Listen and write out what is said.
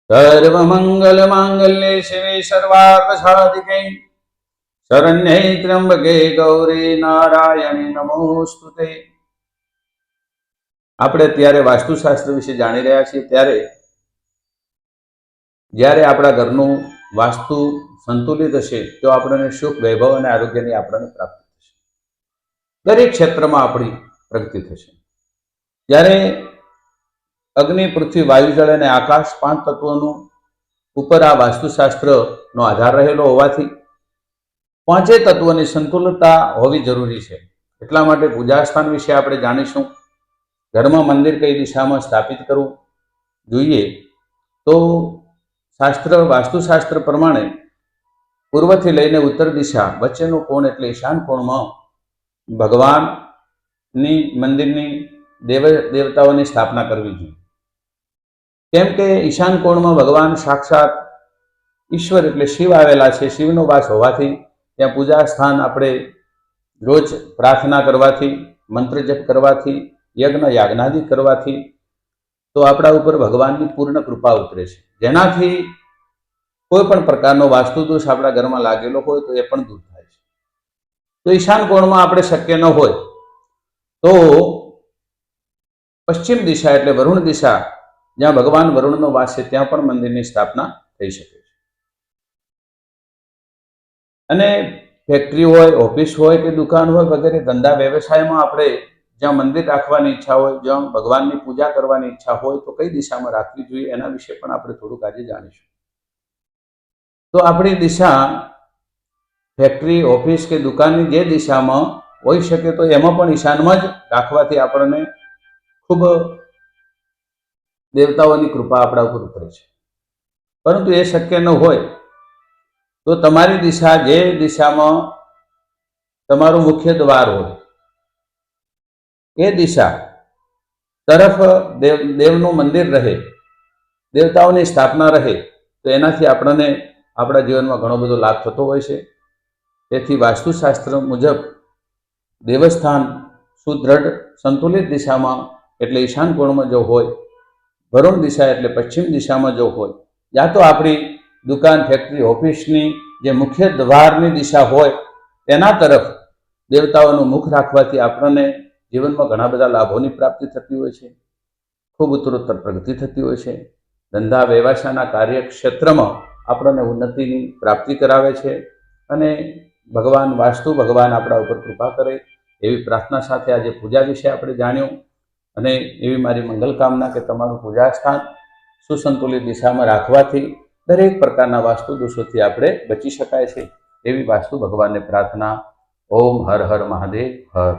सर्वमंगल मांगल्ये शिवे सर्वार्थ साधिके शरण्ये त्र्यंबके गौरी नारायणी नमोस्तुते। આપણે ત્યારે વાસ્તુશાસ્ત્ર વિશે જાણી રહ્યા છીએ ત્યારે જ્યારે આપણા ઘરનું વાસ્તુ સંતુલિત હશે તો આપણને સુખ વૈભવ અને આરોગ્યની આપણને પ્રાપ્તિ થશે, દરેક ક્ષેત્રમાં આપણી પ્રગતિ થશે। જ્યારે અગ્નિ પૃથ્વી વાયુ જળ અને આકાશ 5 તત્વોનું ઉપર આ વાસ્તુશાસ્ત્રનો આધાર રહેલો હોવાથી 5 તત્વોની સંતુલિતતા હોવી જરૂરી છે। એટલા માટે પૂજા સ્થાન વિશે આપણે જાણીશું। ઘરમાં મંદિર કઈ દિશામાં સ્થાપિત કરવું જોઈએ તો વાસ્તુશાસ્ત્ર પ્રમાણે પૂર્વથી લઈને ઉત્તર દિશા વચ્ચેનો કોણ એટલે ઈશાન કોણમાં ભગવાનની મંદિરની દેવતાઓની સ્થાપના કરવી જોઈએ। કેમ કે ઈશાન કોણમાં ભગવાન સાક્ષાત ઈશ્વર એટલે શિવ આવેલા છે। શિવનો વાસ હોવાથી ત્યાં પૂજા સ્થાન આપણે રોજ પ્રાર્થના કરવાથી, મંત્ર જપ કરવાથી, યજ્ઞ યાજ્ઞાદિ કરવાથી તો આપણા ઉપર ભગવાનની પૂર્ણ કૃપા ઉતરે છે, જેનાથી કોઈ પણ પ્રકારનો વાસ્તુ દોષ આપણા ઘરમાં લાગેલો હોય તો એ પણ દૂર થાય છે। તો ઈશાન કોણમાં આપણે શક્ય ન હોય તો પશ્ચિમ દિશા એટલે વરુણ દિશા, જ્યાં ભગવાન વરુણનો વાસ છે ત્યાં પણ મંદિરની સ્થાપના થઈ શકે છે। અને ફેક્ટરી હોય, ઓફિસ હોય કે દુકાન હોય વગેરે ધંધા વ્યવસાયમાં આપણે જ્યાં મંદિર રાખવાની ઈચ્છા હોય, જ્યાં ભગવાનની પૂજા કરવાની ઈચ્છા હોય તો કઈ દિશામાં રાખવી જોઈએ એના વિશે પણ આપણે થોડુંક આજે જાણીશું। તો આપણી દિશા ફેક્ટરી, ઓફિસ કે દુકાનની જે દિશામાં હોઈ શકે તો એમાં પણ ઈશાનમાં જ રાખવાથી આપણને ખૂબ દેવતાઓની કૃપા આપણા ઉપર ઉતરે છે। પરંતુ એ શક્ય ન હોય તો તમારી દિશા જે દિશામાં તમારું મુખ્ય દ્વાર હોય એ દિશા તરફ દેવનું મંદિર રહે, દેવતાઓની સ્થાપના રહે તો એનાથી આપણને આપણા જીવનમાં ઘણો બધો લાભ થતો હોય છે। તેથી વાસ્તુશાસ્ત્ર મુજબ દેવસ્થાન સુદ્રઢ સંતુલિત દિશામાં એટલે ઈશાન કોણમાં જો હોય, વરુણ દિશા એટલે પશ્ચિમ દિશામાં જો હોય, યા તો આપણી દુકાન, ફેક્ટરી, ઓફિસની જે મુખ્ય દ્વારની દિશા હોય તેના તરફ દેવતાઓનું મુખ રાખવાથી આપણને જીવનમાં ઘણા બધા લાભોની પ્રાપ્તિ થતી હોય છે, ખૂબ ઉત્તરોત્તર પ્રગતિ થતી હોય છે। ધંધા વ્યવસાયના કાર્યક્ષેત્રમાં આપણને ઉન્નતિની પ્રાપ્તિ કરાવે છે અને ભગવાન આપણા ઉપર કૃપા કરે એવી પ્રાર્થના સાથે આજે પૂજા વિશે આપણે જાણ્યું। અને એવી મારી મંગલ કામના કે તમારું પૂજા સ્થાન સુસંતુલિત દિશામાં રાખવાથી દરેક પ્રકારના વાસ્તુ દોષોથી આપણે બચી શકાય છે એવી વાસ્તુ ભગવાનને પ્રાર્થના। ઓમ હર હર મહાદેવ હર।